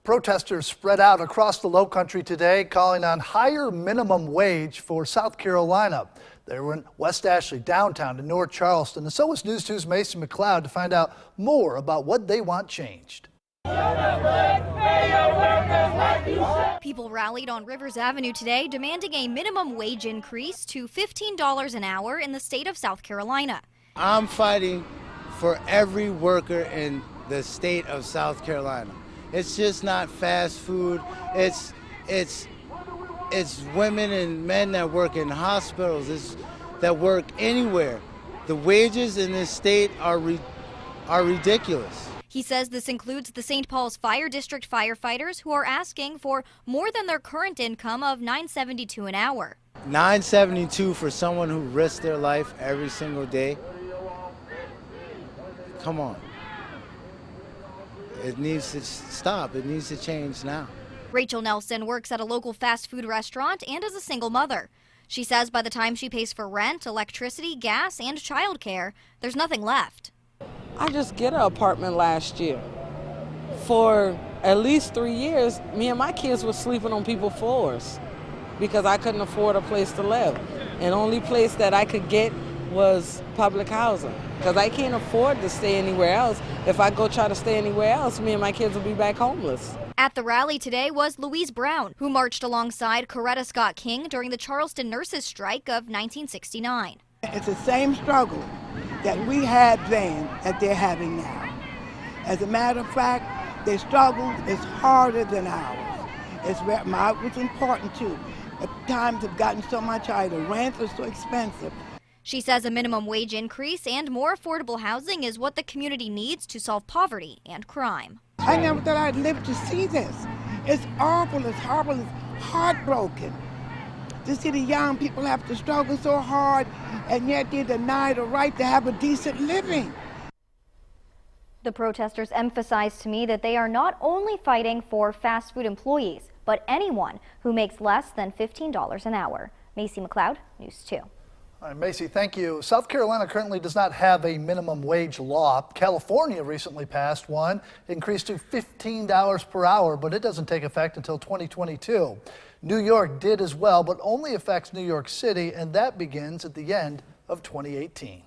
Protesters spread out across the Lowcountry today, calling on higher minimum wage for South Carolina. They were in West Ashley, downtown, and North Charleston, and so was News 2's Macy McLeod to find out more about what they want changed. People rallied on Rivers Avenue today demanding a minimum wage increase to $15 an hour in the state of South Carolina. I'm fighting for every worker in the state of South Carolina. It's just not fast food. It's women and men that work in hospitals, that work anywhere. The wages in this state are ridiculous. He says this includes the St. Paul's Fire District firefighters who are asking for more than their current income of $9.72 an hour. $9.72 for someone who risks their life every single day? Come on. It needs to stop. It needs to change now. Rachel Nelson works at a local fast food restaurant and is a single mother. She says by the time she pays for rent, electricity, gas, and childcare, there's nothing left. I just get an apartment last year. For at least 3 years, me and my kids were sleeping on people's floors because I couldn't afford a place to live. And the only place that I could get was public housing because I can't afford to stay anywhere else. If I go try to stay anywhere else, me and my kids will be back homeless. At the rally today was Louise Brown, who marched alongside Coretta Scott King during the Charleston nurses' strike of 1969. It's the same struggle that we had then that they're having now. As a matter of fact, their struggle is harder than ours. It's important too. The times have gotten so much higher. The rents are so expensive. She says a minimum wage increase and more affordable housing is what the community needs to solve poverty and crime. I never thought I'd live to see this. It's awful, it's horrible, it's heartbroken. To see the young people have to struggle so hard and yet they're denied the right to have a decent living. The protesters emphasized to me that they are not only fighting for fast food employees, but anyone who makes less than $15 an hour. Macy McLeod, News 2. All right, Macy, thank you. South Carolina currently does not have a minimum wage law. California recently passed one, increased to $15 per hour, but it doesn't take effect until 2022. New York did as well, but only affects New York City, and that begins at the end of 2018.